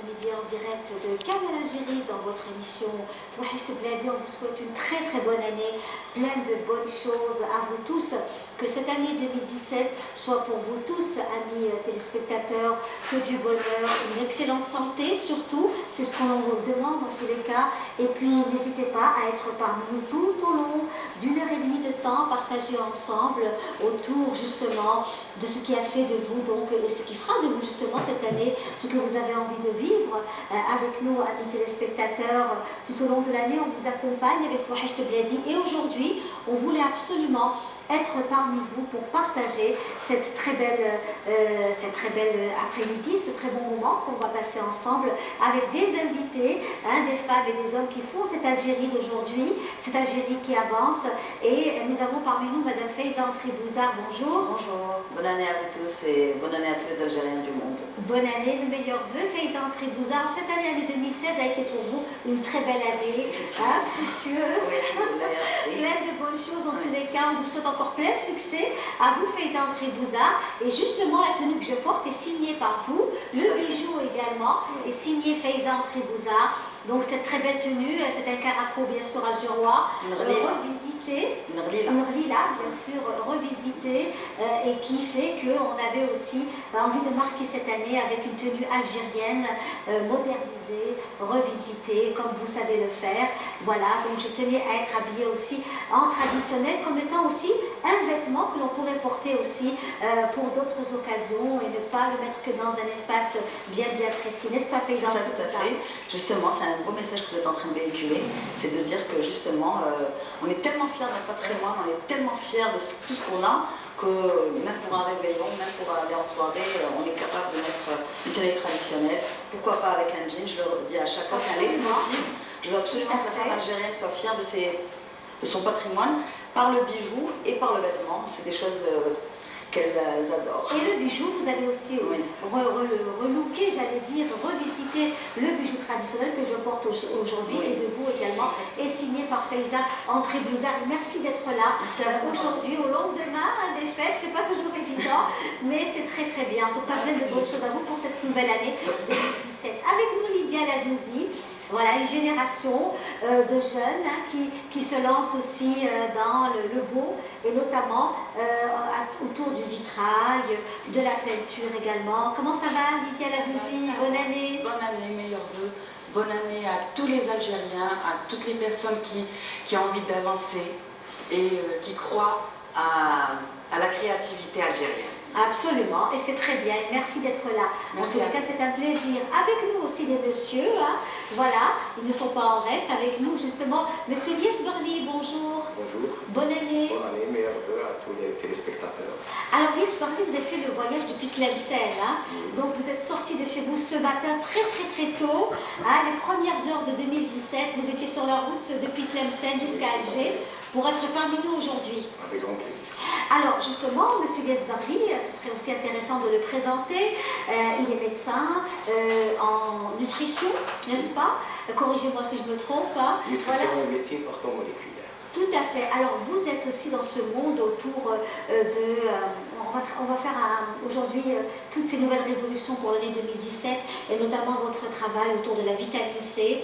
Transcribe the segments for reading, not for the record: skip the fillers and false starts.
midi en direct de Canal Algérie dans votre émission Touahicht Bladi. On vous souhaite une très très bonne année, pleine de bonnes choses à vous tous. Que cette année 2017 soit pour vous tous, amis téléspectateurs, que du bonheur, une excellente santé surtout, c'est ce qu'on vous demande dans tous les cas. Et puis n'hésitez pas à être parmi nous tout au long d'1 heure et demie de temps partagé ensemble autour justement de ce qui a fait de vous donc et ce qui fera de vous justement cette année, ce que vous avez envie de vivre avec nous, amis téléspectateurs. Tout au long de l'année, on vous accompagne avec Touahicht Bladi et aujourd'hui, on voulait absolument être parmi vous pour partager cette très belle après-midi, ce très bon moment qu'on va passer ensemble avec des invités, des femmes et des hommes qui font cette Algérie d'aujourd'hui, cette Algérie qui avance. Et nous avons parmi nous Madame Faiza Tribouza. Bonjour. Bonjour, bonne année à vous tous et bonne année à tous les Algériens du monde. Bonne année, le meilleur vœu, Faiza Tribouza. Cette année 2016 a été pour vous une très belle année, fructueuse, pleine de bonnes choses en tous les cas. On vous souhaite encore plein de succès à vous, Faiza Tribouza. Et justement, la tenue que je porte est signée par vous, le bijou également est signé Faiza Tribouza. Donc cette très belle tenue, c'est un caraco bien sûr algérois, revisité, une rlila bien sûr revisité, et qui fait qu'on avait aussi envie de marquer cette année avec une tenue algérienne modernisée, revisitée, comme vous savez le faire. Voilà, donc je tenais à être habillée aussi en traditionnel, comme étant aussi un vêtement que l'on pourrait porter aussi pour d'autres occasions et ne pas le mettre que dans un espace bien précis, n'est-ce pas, Faiza? C'est ça, tout à fait. Justement, c'est un beau message que vous êtes en train de véhiculer, c'est de dire que justement, on est tellement fiers de notre patrimoine, on est tellement fiers de tout ce qu'on a, que même pour un réveillon, même pour aller en soirée, on est capable de mettre une tenue traditionnelle. Pourquoi pas avec un jean? Je le dis à chaque fois, c'est un leitmotiv. Je veux absolument que la femme algérienne soit fière de son patrimoine par le bijou et par le vêtement. C'est des choses qu'elles adorent. Et le bijou, vous avez aussi relooké, j'allais dire, revisité le bijou traditionnel que je porte aujourd'hui et de vous également, et signé par Faiza Tribouza. Merci d'être là aujourd'hui, au lendemain des fêtes. C'est pas toujours évident, mais c'est très très bien. Donc, pas plein de bonnes choses à vous pour cette nouvelle année 2017. Avec nous, Lydia Ladouzi. Voilà, une génération de jeunes qui se lancent aussi dans le beau, et notamment autour du vitrail, de la peinture également. Comment ça va, Lydia Ladouzi? Bonne année. Bonne année, meilleurs vœux. Bonne année à tous les Algériens, à toutes les personnes qui ont envie d'avancer et qui croient à la créativité algérienne. Absolument, et c'est très bien. Merci d'être là. En tout cas, c'est un plaisir. Avec nous aussi des messieurs, voilà, ils ne sont pas en reste. Avec nous, justement, Monsieur Lies Barli, bonjour. Bonjour. Bonne année. Bonne année, meilleurs vœux à tous les téléspectateurs. Alors, Lies Barli, vous avez fait le voyage depuis Tlemcen, donc vous êtes sorti de chez vous ce matin très tôt, les premières heures de 2017, vous étiez sur la route depuis Tlemcen jusqu'à Alger pour être parmi nous aujourd'hui. Avec grand plaisir. Alors justement, M. Ghezbarli, ce serait aussi intéressant de le présenter. Il est médecin en nutrition, n'est-ce pas? Corrigez-moi si je me trompe. Nutrition et médecine orthomoléculaire. Tout à fait. Alors vous êtes aussi dans ce monde autour on va faire aujourd'hui toutes ces nouvelles résolutions pour l'année 2017 et notamment votre travail autour de la vitamine C,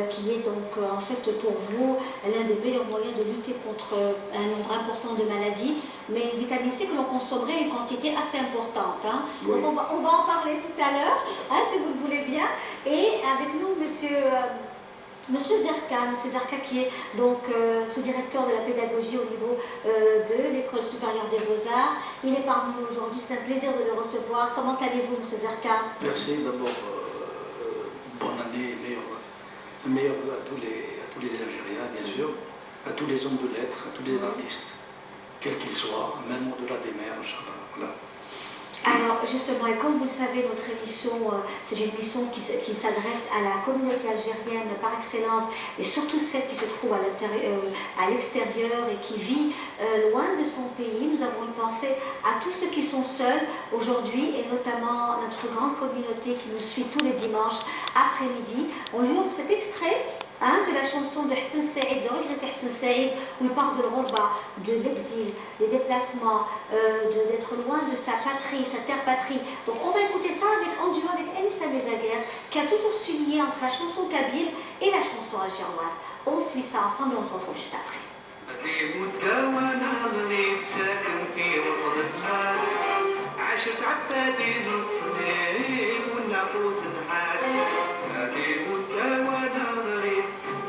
qui est donc en fait pour vous l'un des meilleurs moyens de lutter contre un nombre important de maladies, mais une vitamine C que l'on consommerait une quantité assez importante. Oui. Donc on va en parler tout à l'heure, si vous le voulez bien. Et avec nous, Monsieur Zerka qui est donc sous-directeur de la pédagogie au niveau de l'École supérieure des Beaux-Arts. Il est parmi nous aujourd'hui, c'est un plaisir de le recevoir. Comment allez-vous, Monsieur Zerka? Merci, d'abord, bonne année, meilleurs vœux à tous les Algériens, bien sûr, à tous les hommes de lettres, à tous les artistes, quels qu'ils soient, même au-delà des mers, Inch'Allah. Voilà. Alors justement, et comme vous le savez, notre émission, c'est une émission qui s'adresse à la communauté algérienne par excellence, et surtout celle qui se trouve à l'extérieur et qui vit loin de son pays. Nous avons une pensée à tous ceux qui sont seuls aujourd'hui, et notamment notre grande communauté qui nous suit tous les dimanches après-midi. On lui offre cet extrait hein, de la chanson de Hassan Saïd, de regretter Hassan Saïd, où il parle de l'Ghorba, de l'exil, des déplacements, d'être loin de sa patrie, sa terre-patrie. Donc on va écouter ça en duo avec Anissa Bezaguer, qui a toujours su lier entre la chanson kabyle et la chanson algéroise. On suit ça ensemble et on se retrouve juste après. عاشت عبادي نصني والناقوس نحاس هذه مدة وانا غريب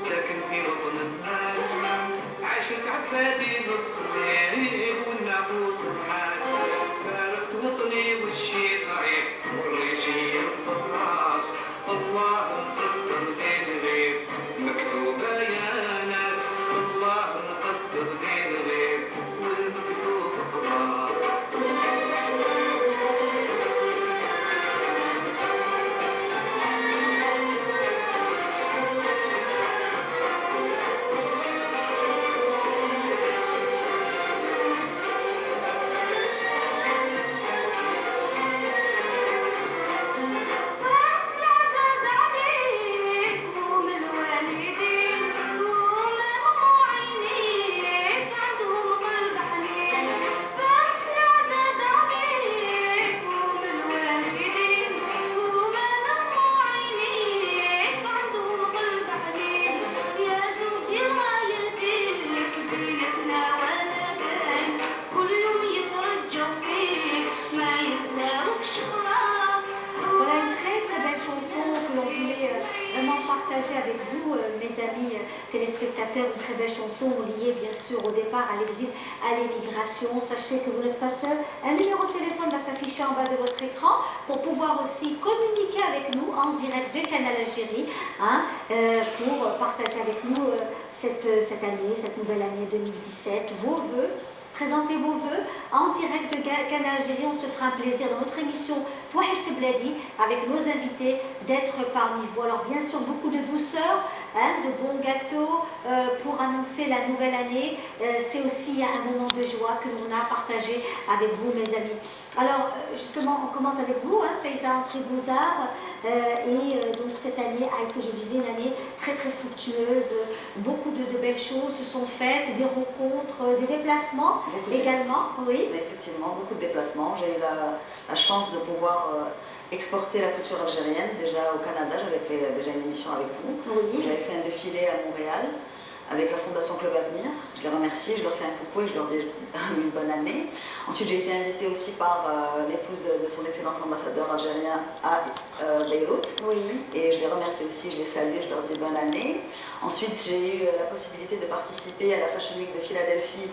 ساكن في وطن الناس عاشت عبادي نصني والناقوس نحاس فارقت وطني والشي صعيب والريشي الراس الله مقدر لي الغيب مكتوبة يا ناس الله مقدر لي الغيب والمكتوب الراس Avec vous, mes amis téléspectateurs, une très belle chanson liée bien sûr au départ, à l'exil, à l'émigration. Sachez que vous n'êtes pas seul. Un numéro de téléphone va s'afficher en bas de votre écran pour pouvoir aussi communiquer avec nous en direct de Canal Algérie, hein, pour partager avec nous cette année, cette nouvelle année 2017, vos vœux. Présentez vos vœux en direct de Canal Algérie. On se fera un plaisir dans notre émission Touahicht Bladi avec nos invités d'être parmi vous. Alors bien sûr beaucoup de douceur, hein, de bons gâteaux pour annoncer la nouvelle année. C'est aussi un moment de joie que l'on a partagé avec vous, mes amis. Alors justement, on commence avec vous, hein, Faiza Antré-Bouzard, donc cette année a été, je disais, une année très très fructueuse. Beaucoup de belles choses se sont faites, des rencontres, des déplacements également. Oui. Mais effectivement, beaucoup de déplacements. J'ai eu la chance de pouvoir exporter la culture algérienne. Déjà au Canada, j'avais fait déjà une émission avec vous. Oui. J'avais fait un défilé à Montréal avec la Fondation Club Avenir. Je les remercie, je leur fais un coucou et je leur dis une bonne année. Ensuite, j'ai été invitée aussi par l'épouse de son excellence ambassadeur algérien à Beyrouth. Oui. Et je les remercie aussi, je les salue, je leur dis bonne année. Ensuite, j'ai eu la possibilité de participer à la Fashion Week de Philadelphie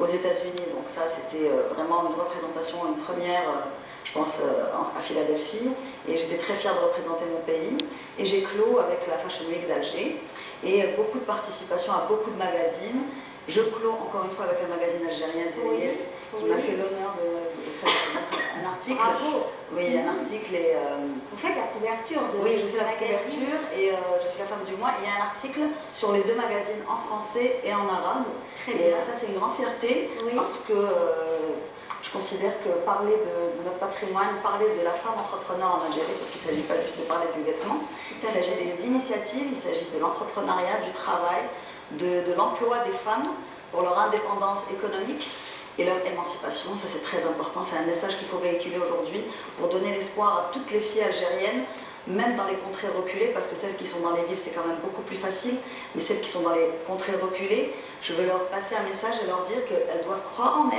aux États-Unis. Donc ça, c'était vraiment une représentation, une première, je pense, à Philadelphie. Et j'étais très fière de représenter mon pays. Et j'ai clos avec la Fashion Week d'Alger. Et beaucoup de participation à beaucoup de magazines. Je clos encore une fois avec un magazine algérien, Zénith, qui m'a fait l'honneur de faire un article. Bravo. Oui, un article. Et, vous faites la couverture de oui, je fais la magazine. couverture et je suis la femme du mois. Il y a un article sur les deux magazines en français et en arabe. Très et bien. ça, c'est une grande fierté parce que je considère que parler de notre patrimoine, parler de la femme entrepreneur en Algérie, parce qu'il ne s'agit pas juste de parler du vêtement, il s'agit des initiatives, il s'agit de l'entrepreneuriat, du travail, de l'emploi des femmes pour leur indépendance économique et leur émancipation. Ça, c'est très important. C'est un message qu'il faut véhiculer aujourd'hui pour donner l'espoir à toutes les filles algériennes, même dans les contrées reculées, parce que celles qui sont dans les villes, c'est quand même beaucoup plus facile, mais celles qui sont dans les contrées reculées, je veux leur passer un message et leur dire qu'elles doivent croire en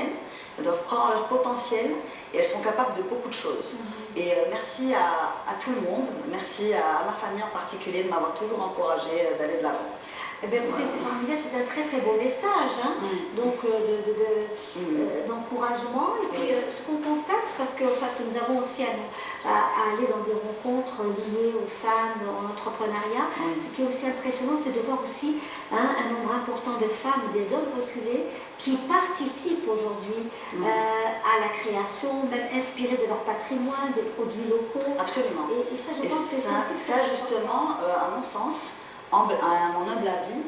elles doivent croire en leur potentiel, et elles sont capables de beaucoup de choses. Et merci à tout le monde, merci à ma famille en particulier de m'avoir toujours encouragée d'aller de l'avant. Eh bien, écoutez, c'est formidable, c'est un très très beau message, hein, donc d'encouragement. Et puis, ce qu'on constate, parce qu'en fait, nous avons aussi à aller dans des rencontres liées aux femmes, en entrepreneuriat, ce qui est aussi impressionnant, c'est de voir aussi un nombre important de femmes, des hommes reculés, qui participent aujourd'hui à la création, même inspirés de leur patrimoine, des produits locaux. Absolument. Et ça, je pense que c'est aussi ça justement, à mon sens, à mon humble avis,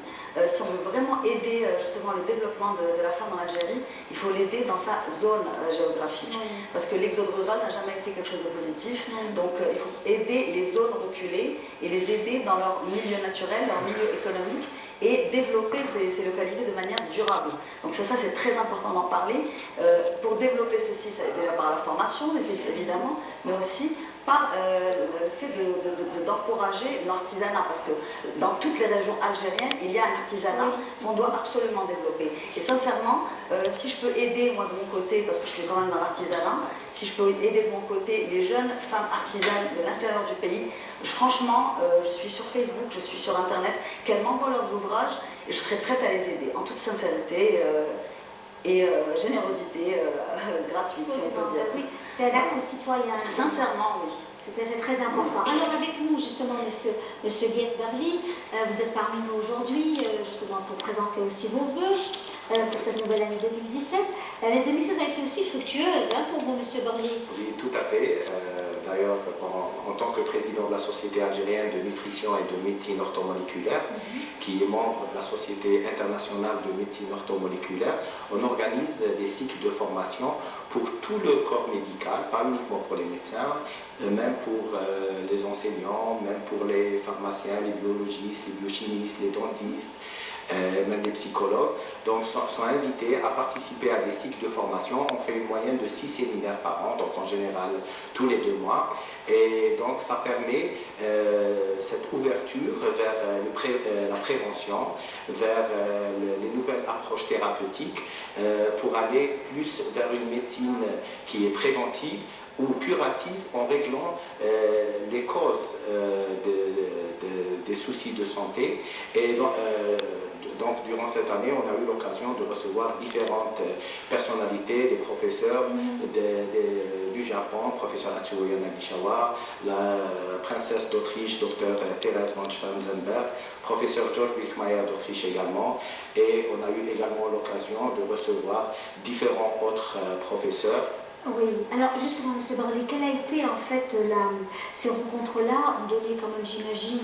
si on veut vraiment aider justement le développement de la femme en Algérie, il faut l'aider dans sa zone géographique. Oui. Parce que l'exode rural n'a jamais été quelque chose de positif. Oui. Donc il faut aider les zones reculées et les aider dans leur milieu naturel, leur milieu économique, et développer ces localités de manière durable. Donc ça c'est très important d'en parler. Pour développer ceci, ça est déjà par la formation, évidemment, mais aussi par le fait d'encourager l'artisanat, parce que dans toutes les régions algériennes, il y a un artisanat qu'on doit absolument développer. Et sincèrement, si je peux aider, moi de mon côté, parce que je suis quand même dans l'artisanat, si je peux aider de mon côté les jeunes femmes artisanes de l'intérieur du pays, franchement, je suis sur Facebook, je suis sur Internet, qu'elles m'envoient leurs ouvrages, et je serai prête à les aider, en toute sincérité et générosité gratuite, si on peut dire. Oui, c'est un acte citoyen. Sincèrement, oui. C'était très important. Alors avec nous, justement, Monsieur Guesbarli, vous êtes parmi nous aujourd'hui, justement pour présenter aussi vos vœux pour cette nouvelle année 2017. L'année 2016 a été aussi fructueuse pour vous, Monsieur Barli. Oui, tout à fait. D'ailleurs, en tant que président de la Société algérienne de nutrition et de médecine orthomoléculaire, qui est membre de la Société internationale de médecine orthomoléculaire, on organise des cycles de formation pour tout le corps médical, pas uniquement pour les médecins, même pour les enseignants, même pour les pharmaciens, les biologistes, les biochimistes, les dentistes, même les psychologues. Donc sont invités à participer à des cycles de formation. On fait une moyenne de 6 séminaires par an, donc en général tous les 2 mois. Et donc ça permet cette ouverture vers la prévention, vers les nouvelles approches thérapeutiques, pour aller plus vers une médecine qui est préventive ou curative en réglant les causes des soucis de santé. Et donc, durant cette année, on a eu l'occasion de recevoir différentes personnalités, des professeurs du Japon, professeur Atsuya Nagishawa, la princesse d'Autriche, docteur Thérèse von Schwarzenberg, professeur George Wilkmeyer d'Autriche également, et on a eu également l'occasion de recevoir différents autres professeurs. Oui, alors justement, M. Barli, quelle a été en fait ces rencontres-là ont donné quand même, j'imagine,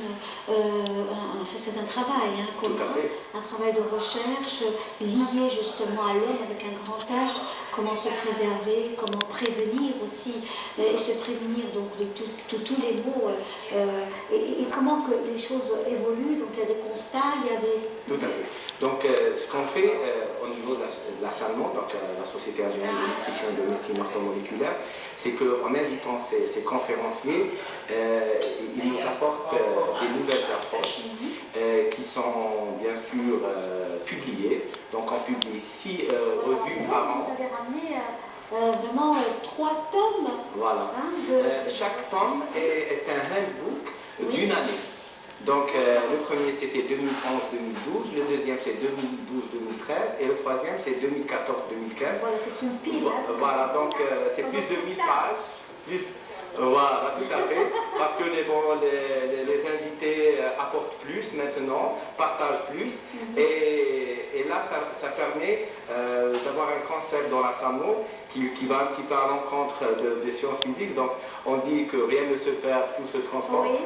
c'est un travail, Tout à fait. Un travail de recherche lié justement à l'homme avec un grand H, comment se préserver, comment prévenir aussi, et se prévenir donc de tous les maux, et comment que les choses évoluent, donc il y a des constats, il y a des... Tout à fait. Donc ce qu'on fait au niveau de la SALMO, donc la Société algérienne de nutrition et de médecine orthomoléculaire, c'est qu'en invitant ces conférenciers, ils nous apportent des nouvelles approches qui sont bien sûr publiées. Donc on publie 6 revues par an. Vous avez ramené vraiment 3 tomes. Voilà. Chaque tome est un handbook d'une année. Donc le premier c'était 2011-2012, le deuxième c'est 2012-2013 et le troisième c'est 2014-2015. Voilà, c'est une pile. Voilà, donc c'est plus de 1000 pages. Voilà, tout à fait, parce que les invités apportent plus maintenant, partagent plus, et là ça permet d'avoir un concept dans la SAMO qui va un petit peu à l'encontre des sciences physiques. Donc on dit que rien ne se perd, tout se transforme. Oui.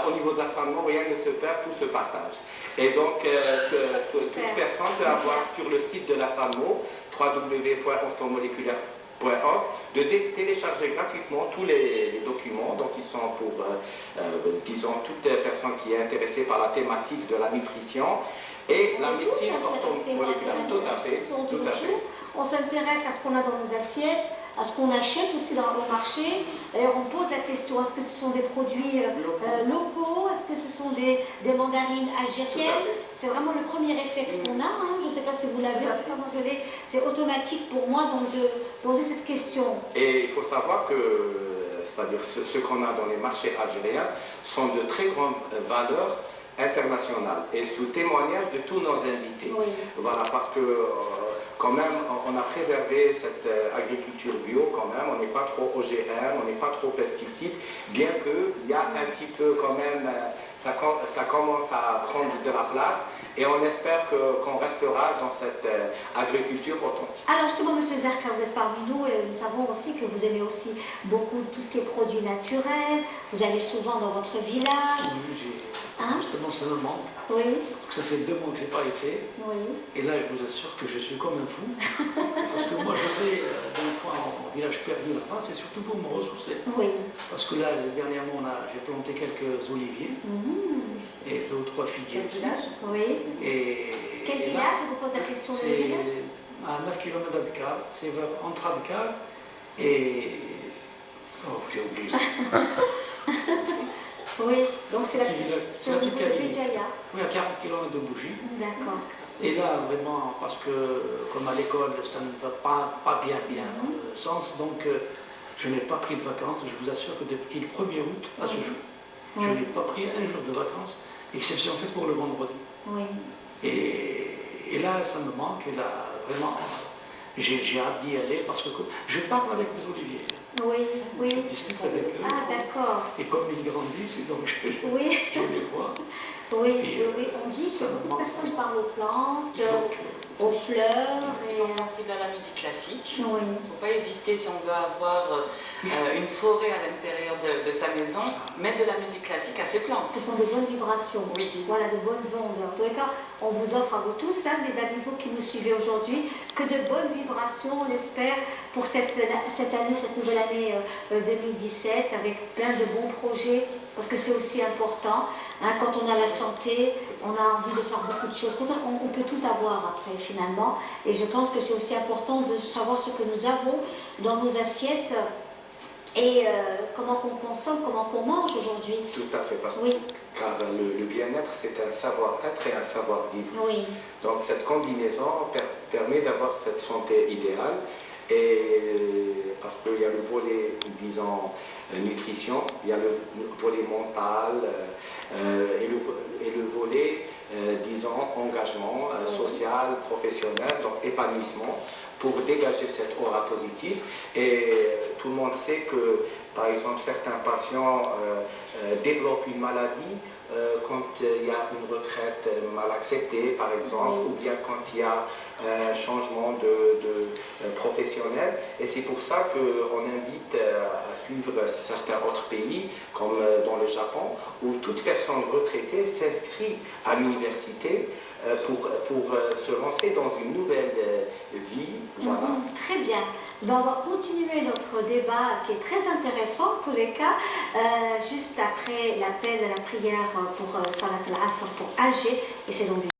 Au niveau de la SAMO, rien ne se perd, tout se partage. Et donc toute personne peut avoir sur le site de la SAMO, www.orthomoléculaire.org, de télécharger gratuitement tous les documents, donc ils sont pour, disons, toute personne qui est intéressée par la thématique de la nutrition et la médecine orthomoléculaire. Tout à fait, tout à fait. On s'intéresse à ce qu'on a dans nos assiettes, à ce qu'on achète aussi dans le marché. D'ailleurs, on pose la question, est-ce que ce sont des produits locaux? Est-ce que ce sont des mandarines algériennes? C'est vraiment le premier réflexe qu'on a. Je ne sais pas si vous l'avez, c'est automatique pour moi donc de poser cette question. Et il faut savoir que, c'est-à-dire ce qu'on a dans les marchés algériens sont de très grandes valeurs internationales et sous témoignage de tous nos invités. Oui. Voilà, parce que quand même, on a préservé cette agriculture bio quand même, on n'est pas trop OGM, on n'est pas trop pesticides, bien qu'il y a un petit peu quand même, ça commence à prendre de la place et on espère qu'on restera dans cette agriculture authentique. Alors justement, M. Zerka, vous êtes parmi nous et nous savons aussi que vous aimez aussi beaucoup tout ce qui est produits naturels, vous allez souvent dans votre village. Hein? Justement, ça me manque. Oui, Ça fait 2 mois que je n'ai pas été. oui. Et là, je vous assure que je suis comme un fou. Parce que moi, je vais d'un point en village perdu là-bas, c'est surtout pour me ressourcer. Oui. Parce que là, dernièrement, j'ai planté quelques oliviers et 2 ou 3 figuiers. Quel village? Oui. Et, Quel et là, village? Je vous pose la question de c'est village. à 9 km d'Adkar. C'est entre Adkar et... Oh, j'ai oublié. Oui, donc c'est C'est au la niveau petite de cabine. Béjaïa. Oui, à 40 km de Bougie. D'accord. Et là, vraiment, parce que comme à l'école, ça ne va pas bien dans le sens, donc je n'ai pas pris de vacances. Je vous assure que depuis le 1er août à ce jour, je n'ai pas pris un jour de vacances, exception faite pour le vendredi. Oui. Et là, ça me manque, et là, vraiment, j'ai hâte d'y aller parce que je parle avec les oliviers. Oui, oui. Je discute avec eux. Ah, d'accord. Et comme ils grandissent, donc je Oui. les vois. Oui, Puis, oui, oui. On dit que ça me beaucoup de manque. personnes parlent aux plantes, Donc, aux fleurs. Ils sont sensibles à la musique classique. Il Oui. ne faut pas hésiter, si on veut avoir une forêt à l'intérieur de sa maison, mettre de la musique classique à ses plantes. Ce sont de bonnes vibrations. Oui. Voilà, de bonnes ondes. En tous les cas, on vous offre à vous tous, hein, les amis vous qui nous suivez aujourd'hui, que de bonnes vibrations, on espère, pour cette année, cette nouvelle année 2017, avec plein de bons projets, parce que c'est aussi important. Hein, quand on a la santé, on a envie de faire beaucoup de choses. On peut tout avoir après, finalement. Et je pense que c'est aussi important de savoir ce que nous avons dans nos assiettes et comment on consomme, comment on mange aujourd'hui. Tout à fait, parce Oui. car le bien-être, c'est un savoir-être et un savoir-vivre. Oui. Donc cette combinaison permet d'avoir cette santé idéale. Et parce qu'il y a le volet, disons, nutrition, il y a le volet mental et le volet, disons, engagement social, professionnel, donc épanouissement, pour dégager cette aura positive. Et tout le monde sait que, par exemple, certains patients développent une maladie quand il y a une retraite mal acceptée, par exemple, ou bien quand il y a un changement de professionnel. Et c'est pour ça qu'on invite à suivre certains autres pays, comme dans le Japon, où toute personne retraitée s'inscrit à l'université pour se lancer dans une nouvelle vie. Voilà. Très bien. Ben, on va continuer notre débat qui est très intéressant en tous les cas, juste après l'appel de la prière pour Salat al-Asr pour Alger et ses ambitions.